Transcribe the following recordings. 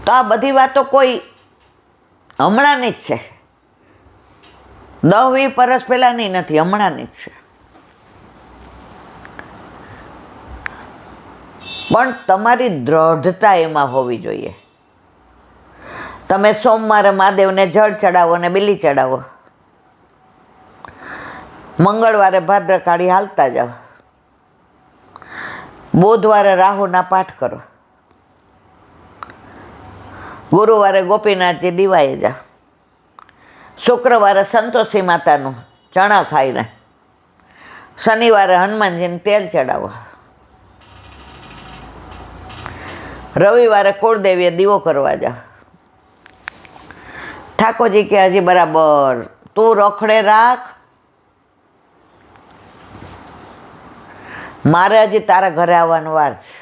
તો આ બધી વાતો કોઈ હમણાંની જ છે, 10-20 વર્ષ પહેલાંની નથી, હમણાંની જ છે. પણ તમારી દ્રઢતા એમાં હોવી જોઈએ. તમે સોમવારે મહાદેવને જળ ચડાવો ને બીલી ચડાવો, મંગળવારે ભાદ્રકાળી હાલતા જાઓ, બુધવારે રાહુના પાઠ કરો, ગુરુવારે ગોપીનાથજી દિવાએ જાઓ, શુક્રવારે સંતોષી માતાનું ચણા ખાઈને, શનિવારે હનુમાનજીને તેલ ચડાવો, રવિવારે કુળદેવીએ દીવો કરવા જાઓ. ઠાકોરજી કે હજી બરાબર તું રખડે રાખ, મારે હજી તારા ઘરે આવવાનો વાર છે.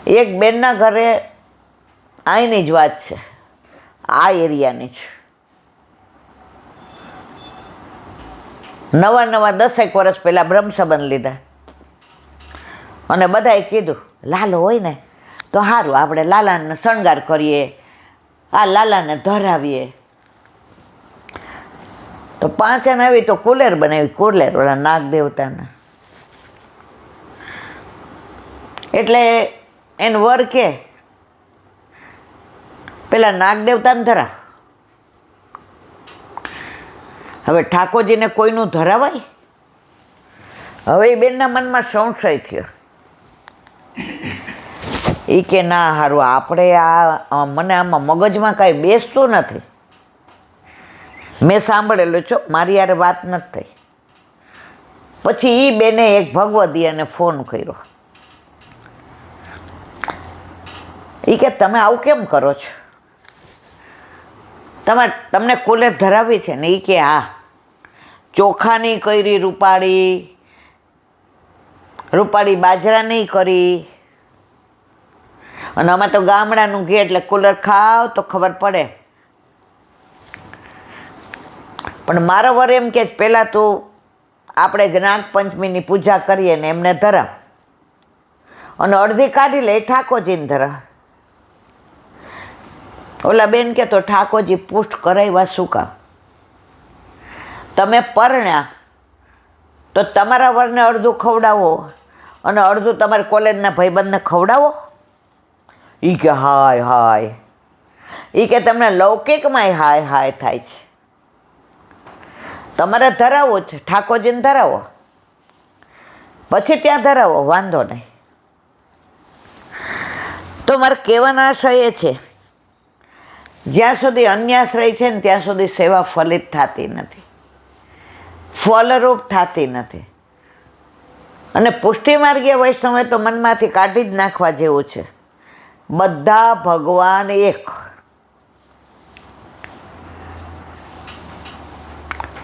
એક બેનના ઘરે અહીંની જ વાત છે, આ એરિયાની જ. નવા 10 વર્ષ પહેલાં બ્રહ્મ સંબંધ લીધા અને બધાએ કીધું લાલો હોય ને તો સારું, આપણે લાલાને શણગાર કરીએ, આ લાલાને ધરાવીએ. તો 5 જણ આવી તો કુલેર બનાવી, કુલેર ઓલા નાગ દેવતાના. એટલે એને વર કે પેલા નાગ દેવતાને ધરાવ. હવે ઠાકોરજીને કોઈનું ધરાવાય? હવે એ બેનના મનમાં સંશય થયો. એ કે ના સારું, આપણે આ મને આમાં મગજમાં કાંઈ બેસતું નથી. મેં સાંભળેલું છો, મારી યારે વાત નથી થઈ. પછી એ બેને એક ભગવદીયાને ફોન કર્યો. એ કે તમે આવું કેમ કરો છો? તમને કુલેર ધરાવી છે ને? એ કે હા, ચોખાની કરી રૂપાળી બાજરાની કરી, અને અમે તો ગામડાનું ઘી એટલે કુલર ખાવ તો ખબર પડે. પણ મારો વર એમ કે પહેલાં તું આપણે જ નાગપંચમીની પૂજા કરીએ ને એમને ધરાવ, અને અડધી કાઢી લે ઠાકોરજીને ધરાવ. ઓલા બેન કે તો ઠાકોરજી પુષ્ટ કરાવ્યા શું કામ? તમે પરણ્યા તો તમારા વરને અડધું ખવડાવો અને અડધું તમારા કોલેજના ભાઈબંધને ખવડાવો. એ કે હાય હાય, એ કે તમને લૌકિકમાંય હાય હાય થાય છે. તમારે ધરાવો છે, ઠાકોરજીને ધરાવો, પછી ત્યાં ધરાવો, વાંધો નહીં. તો મારે કહેવાનો આશય એ છે, જ્યાં સુધી અન્યાશ્રય છે ને ત્યાં સુધી સેવા ફલિત થતી નથી, ફલરૂપ થતી નથી. અને પુષ્ટિમાર્ગીય વૈષ્ણવે તો મનમાંથી કાઢી જ નાખવા જેવું છે, બધા ભગવાન એક.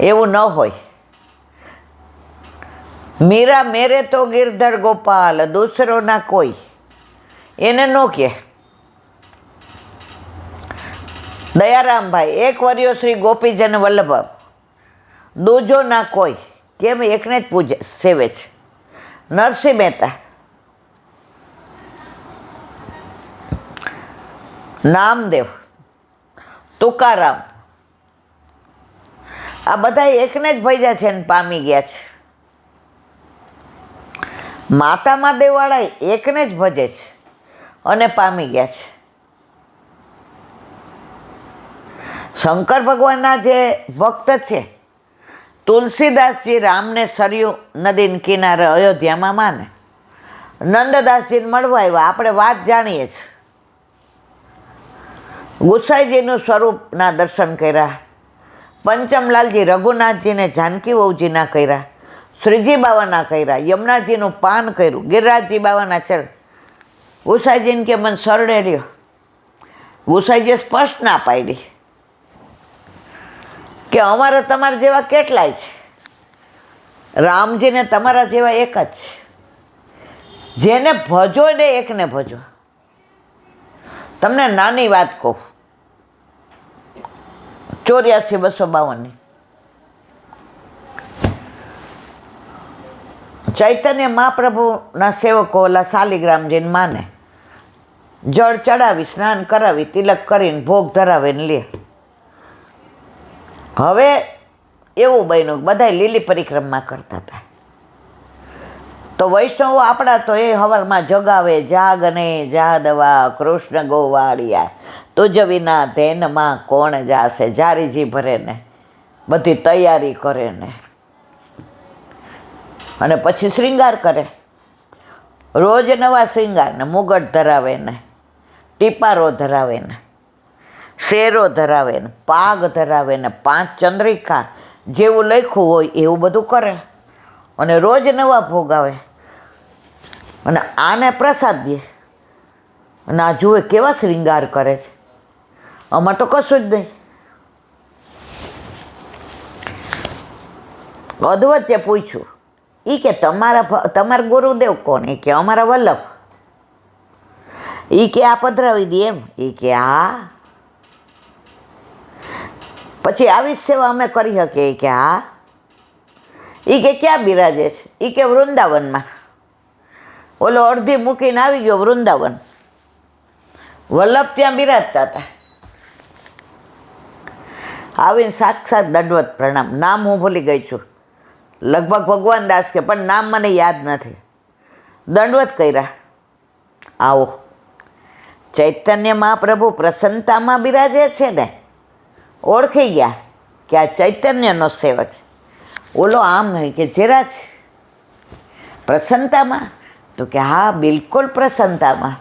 એવું ન હોય. મીરા મેરે તો ગિરધર ગોપાલ, દૂસરો ના કોઈ, એને ન કહે. દયારામભાઈ એક વર્યો શ્રી ગોપીજન વલ્લભ, દૂજો ના કોઈ, કેમ એકને જ પૂજે સેવે છે. નરસિંહ મહેતા, નામદેવ, તુકારામ, આ બધા એકને જ ભજ્યા છે ને પામી ગયા છે. માતા મહાદેવવાળા એકને જ ભજે છે અને પામી ગયા છે. શંકર ભગવાનના જે ભક્ત છે, તુલસીદાસજી રામને સરયુ નદીને કિનારે અયોધ્યામાં માને, નંદદાસજીને મળવા આવ્યા, આપણે વાત જાણીએ છીએ. ગુસાઈજીનું સ્વરૂપના દર્શન કર્યા, પંચમલાલજી રઘુનાથજીને જાનકી વહુજીના કર્યા, શ્રીજી બાવાના કર્યા, યમુનાજીનું પાન કર્યું, ગિરિરાજજી બાવાના ચર. ગુસાઈજીને કે મને સરડે રહ્યો. ગુસાઈજીએ સ્પષ્ટ ના પાડી કે અમારે તમારા જેવા કેટલાય છે, રામજીને તમારા જેવા એક જ છે. જેને ભજો ને એકને ભજો. તમને નાની વાત કહું, 84-252 ચૈતન્ય મહાપ્રભુના સેવકો ઓલા શાલિગ્રામજીને માને, જળ ચડાવી, સ્નાન કરાવી, તિલક કરીને ભોગ ધરાવીને લે. હવે એવું બન્યું બધાય લીલી પરિક્રમા કરતા હતા. તો વૈષ્ણવો આપણા તો એ હવારમાં જગાવે, જાગને જાદવા કૃષ્ણ ગોવાળિયા, તુજ વિના ધેનમાં કોણ જાશે, જારીજી ભરે ને બધી તૈયારી કરે ને, અને પછી શ્રીંગાર કરે. રોજ નવા શ્રીંગાર ને મુગટ ધરાવે ને, ટીપારો ધરાવે ને, શેરો ધરાવે ને, પાગ ધરાવે ને, 5 ચંદ્રિકા જેવું લખ્યું હોય એવું બધું કરે, અને રોજ નવા ભોગ આવે, અને આને પ્રસાદ દે. અને આ જુએ કેવા શ્રીંગાર કરે છે, આમાં તો કશું જ નહીં. અધવચ્ચે પૂછ્યું, એ કે તમારા ગુરુદેવ કોણ? એ કે અમારા વલ્લભ. એ કે આ પધરાવી દે એમ? એ કે હા. પછી આવી જ સેવા અમે કરી શકીએ? એ કે હા. એ કે ક્યાં બિરાજે છે? એ કે વૃંદાવનમાં. ઓલો અડધી મૂકીને આવી ગયો વૃંદાવન. વલ્લભ ત્યાં બિરાજતા હતા. આવીને સાક્ષાત દંડવત પ્રણામ. નામ હું ભૂલી ગઈ છું, લગભગ ભગવાન દાસ કે, પણ નામ મને યાદ નથી. દંડવત કર્યા. આવો ચૈતન્ય મહાપ્રભુ પ્રસન્નતામાં બિરાજે છે ને, ઓળખી ગયા કે આ ચૈતન્યનો સેવક છે. ઓલો આમ નહીં કે જરા જ પ્રસન્નતામાં, તો કે હા બિલકુલ પ્રસન્નતામાં.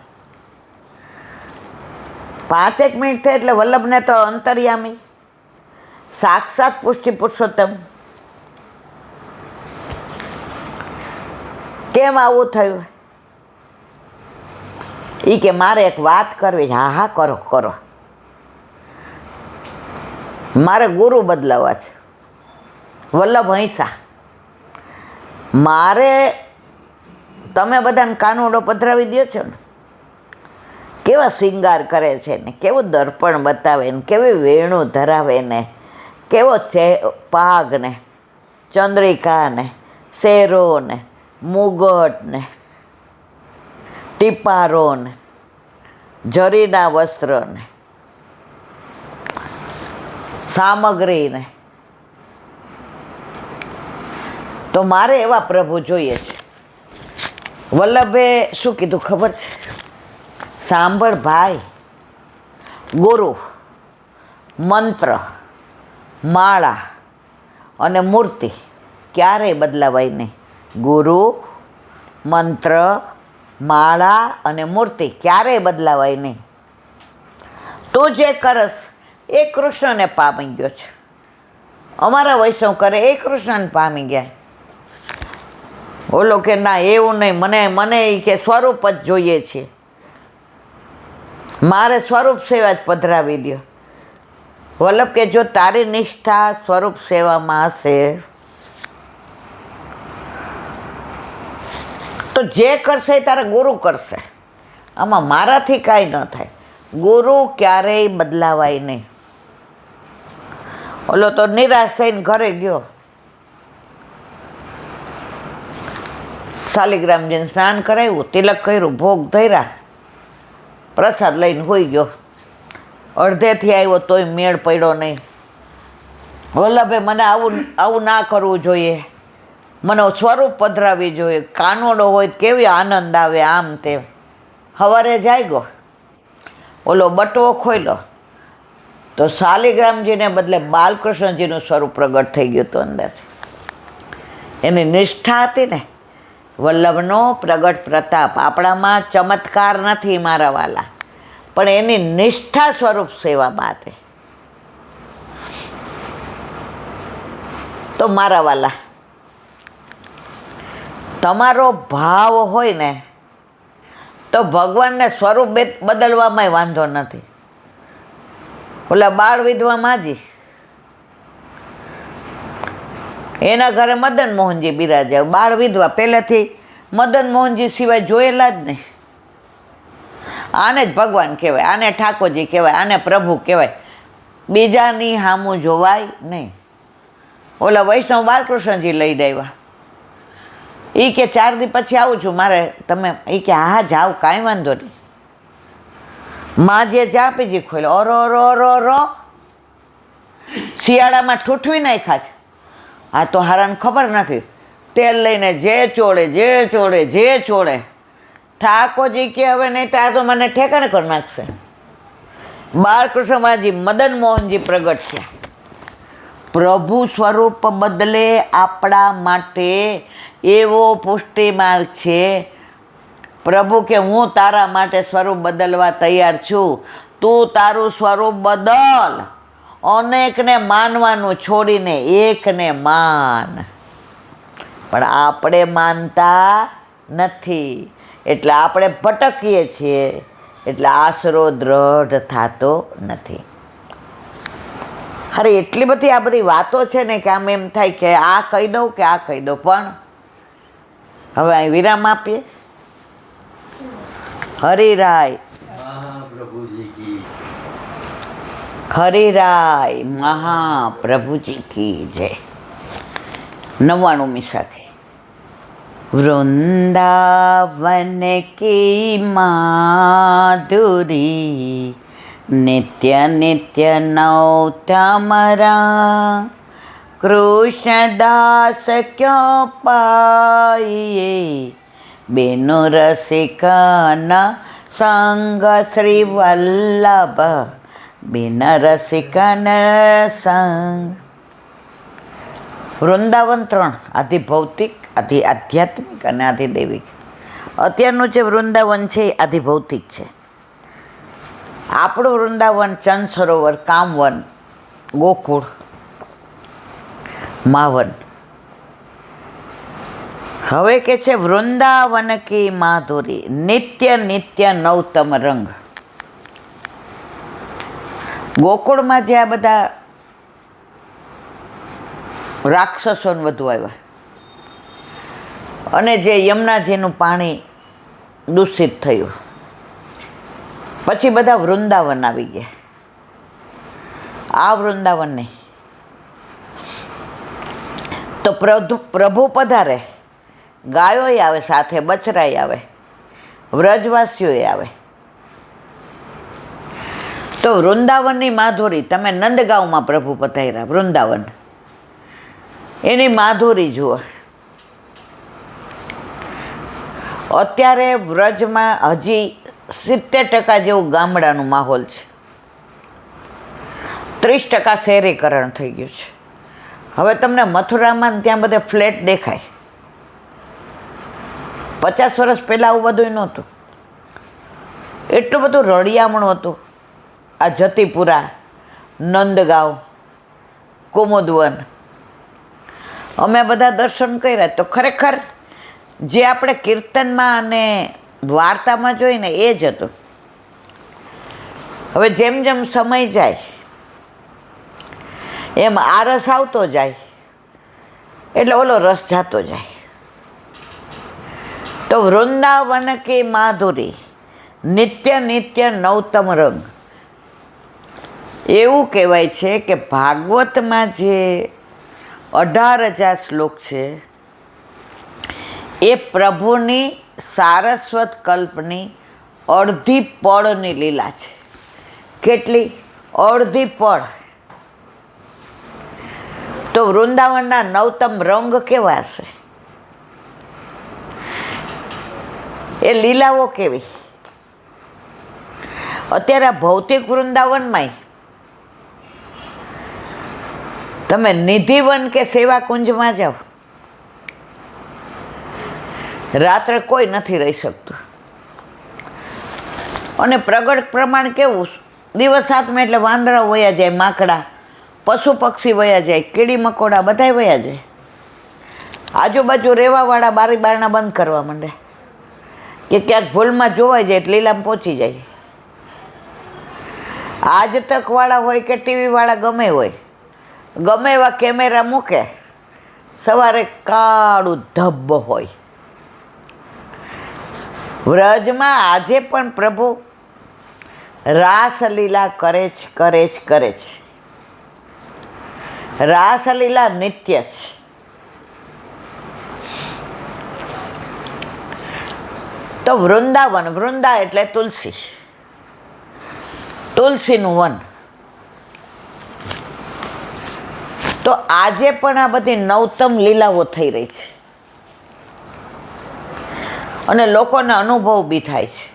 5 મિનિટ થઈ એટલે વલ્લભને તો અંતર્યામી, સાક્ષાત પુષ્ટિ પુરુષોત્તમ. કેમ આવું થયું? એ કે મારે એક વાત કરવી છે. હા કરો કરો. મારે ગુરુ બદલાવા છે. વલ્લભ હંસા, મારે તમે બધાને કાનુડો પધરાવી દો છો ને, કેવા શિંગાર કરે છે ને, કેવું દર્પણ બતાવે ને, કેવી વેણું ધરાવે ને, કેવો પાગ ને, ચંદ્રિકા ને, શેરો ને, મુગટ ને, ટીપારો ને, જરીના વસ્ત્ર ને, સામગ્રી ને. તો મારે એવા પ્રભુ જોઈએ છે. વલ્લભે શું કીધું ખબર છે? સાંભળ ભાઈ, ગુરુ, મંત્ર, માળા અને મૂર્તિ ક્યારેય બદલાવાય નહીં. ગુરુ, મંત્ર, માળા અને મૂર્તિ ક્યારેય બદલાવાય નહીં. તું જે કરસ એ કૃષ્ણને પામી ગયો છે. અમારા વૈષ્ણવ કરે એ કૃષ્ણને પામી ગયા. ઓલો કે ના એવું નહીં, મને એ કે સ્વરૂપ જ જોઈએ છે, મારે સ્વરૂપ સેવા જ પધરાવી દો. વલ્લભ કે જો તારી નિષ્ઠા સ્વરૂપ સેવામાં હશે તો જે કરશે એ તારા ગુરુ કરશે. આમાં મારાથી કાંઈ ન થાય. ગુરુ ક્યારેય બદલાવાય નહીં. ઓલો તો નિરાશ થઈને ઘરે ગયો. શાલિગ્રામજીને સ્નાન કરાવ્યું, તિલક કર્યું, ભોગ ધર્યા, પ્રસાદ લઈને હોઈ ગયો. અડધેથી આવ્યો તોય મેળ પડ્યો નહીં. વલ્લભે મને આવું ના કરવું જોઈએ, મને સ્વરૂપ પધરાવી જોઈએ. કાનોડો હોય કેવી આનંદ આવે, આમ તેમ. સવારે જાગ્યો, ઓલો બટવો ખોલ્યો તો શાલિગ્રામજીને બદલે બાલકૃષ્ણજીનું સ્વરૂપ પ્રગટ થઈ ગયું હતું અંદર. એની નિષ્ઠા હતી ને, વલ્લભનો પ્રગટ પ્રતાપ. આપણામાં ચમત્કાર નથી મારા વાલા, પણ એની નિષ્ઠા સ્વરૂપ સેવામાં હતી. તો મારા વાલા, તમારો ભાવ હોય ને તો ભગવાનને સ્વરૂપ બદલવામાં વાંધો નથી. ઓલા બાળ વિધવા માજી, એના ઘરે મદન મોહનજી બિરાજ્યા. બાળ વિધવા પહેલેથી મદન મોહનજી સિવાય જોયેલા જ નહીં. આને જ ભગવાન કહેવાય, આને ઠાકોરજી કહેવાય, આને પ્રભુ કહેવાય. બીજાની સામું જોવાય નહીં. ઓલા વૈષ્ણવ બાલકૃષ્ણજી લઈ આવ્યા. એ કે 4 દી પછી આવું છું, મારે તમે એ કે હા જાઓ, કાંઈ વાંધો નહીં. માં જે ચા પીજી ખોલે, ઓરો રો રો રો, શિયાળામાં ઠૂઠવી નાખ્યા છે. આ તો હારાને ખબર નથી, તેલ લઈને જે ચોળે જે ચોળે જે ચોળે. ઠાકોરજી કે હવે નહીં તો આ તો મને ઠેકાણે કરી નાખશે. બાળકૃષ્ણજી મદન મોહનજી પ્રગટ થયા. પ્રભુ સ્વરૂપ બદલે આપણા માટે એવો પુષ્ટિ માર્ગ છે. પ્રભુ કે હું તારા માટે સ્વરૂપ બદલવા તૈયાર છું, તું તારું સ્વરૂપ બદલ. અનેકને માનવાનું છોડીને એકને માન. પણ આપણે માનતા નથી, એટલે આપણે ભટકીએ છીએ, એટલે આશરો દ્રઢ થતો નથી. અરે એટલી બધી આ બધી વાતો છે ને કે આમ એમ થાય કે આ કહી દઉં કે આ કહી દઉં, પણ હવે અહીં વિરામ આપીએ. હરિરાય હરિરાય મહાપ્રભુજી કી જય. 99મી સાથે. વૃંદાવન કી માધુરી નિત્ય નિત્ય નૌતમરા, કૃષ્ણદાસ ક્યો પાઈએ, બેનો રસિકના સંગ શ્રી વલ્લભ, બિન રસિકન સંગ. વૃંદાવન 3, આધિ ભૌતિક, આધિ આધ્યાત્મિક અને આધિ દૈવિક. અત્યારનું જે વૃંદાવન છે એ આધિ ભૌતિક છે. આપણું વૃંદાવન ચંદ સરોવર, કામવન, ગોકુળ, માવન. હવે કે છે વૃંદાવન કી માધુરી નિત્ય નિત્ય નવતમ રંગ. ગોકુળમાં જે આ બધા રાક્ષસોને વધુ આવ્યા અને જે યમુનાજીનું પાણી દૂષિત થયું, પછી બધા વૃંદાવન આવી ગયા. આ વૃંદાવન નહીં તો પ્રભુ પધારે, ગાયોય આવે, સાથે બછરાય આવે, વ્રજવાસીઓય આવે. તો વૃંદાવનની માધુરી, તમે નંદગાંવમાં પ્રભુ પધાર્યા, વૃંદાવન, એની માધુરી જુઓ. અત્યારે વ્રજમાં હજી 70% જેવું ગામડાનું માહોલ છે, 30% શહેરીકરણ થઈ ગયું છે. હવે તમને મથુરામાં ત્યાં બધે ફ્લેટ દેખાય. 50 વર્ષ પહેલાં આવું બધું નહોતું. એટલું બધું રળિયામણું હતું. આ જતીપુરા, નંદગાંવ, કુમુદવન, અમે બધા દર્શન કર્યા. તો ખરેખર જે આપણે કીર્તનમાં અને વાર્તામાં જોઈને એ જ હતું. હવે જેમ જેમ સમય જાય એમ આ રસ આવતો જાય, એટલે ઓલો રસ જાતો જાય. તો વૃંદાવન કી માધુરી નિત્ય નિત્ય નવતમ રંગ. એવું કહેવાય છે કે ભાગવતમાં જે 18,000 શ્લોક છે એ પ્રભુની સારસ્વત કલ્પની અડધી પળની લીલા છે. કેટલી? અડધી પળ. તો વૃંદાવનના નવતમ રંગ કેવા છે, એ લીલાઓ કેવી. અત્યારે આ ભૌતિક વૃંદાવનમાંય તમે નિધિવન કે સેવા કુંજમાં જાઓ, રાત્રે કોઈ નથી રહી શકતું. અને પ્રગટ પ્રમાણ કેવું, દિવસ 7 એટલે વાંદરા વયા જાય, માકડા, પશુ પક્ષી વયા જાય, કીડી મકોડા બધાય વયા જાય. આજુબાજુ રહેવાવાળા બારી બારણા બંધ કરવા માંડે કે ક્યાંક ભૂલમાં જોવાઈ જાય એટલે લીલામાં પહોંચી જાય. આજ તકવાળા હોય કે ટીવીવાળા ગમે હોય, ગમે એવા કેમેરા મૂકે, સવારે કાળું ધબ્બ હોય. વ્રજમાં આજે પણ પ્રભુ રાસલીલા કરે જ કરે જ કરે છે. રાસલીલા નિત્ય છે. તો વૃંદાવન, વૃંદા એટલે તુલસી, તુલસીનું વન. તો આજે પણ આ બધી નવતમ લીલાઓ થઈ રહી છે અને લોકોને અનુભવ બી થાય છે.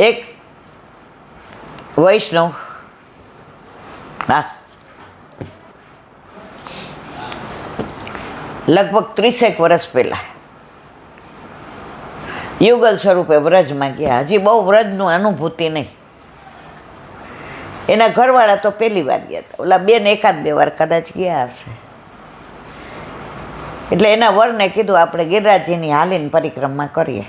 એક વૈષ્ણવ, હા, લગભગ 30 વર્ષ પહેલાં યુગલ સ્વરૂપે વ્રજમાં ગયા. હજી બહુ વ્રજનું અનુભૂતિ નહીં. એના ઘરવાળા તો પહેલી વાર ગયા હતા, ઓલા બેન 1-2 વાર કદાચ ગયા હશે. એટલે એના વરને કીધું આપણે ગિરિરાજજીની હાલીને પરિક્રમા કરીએ.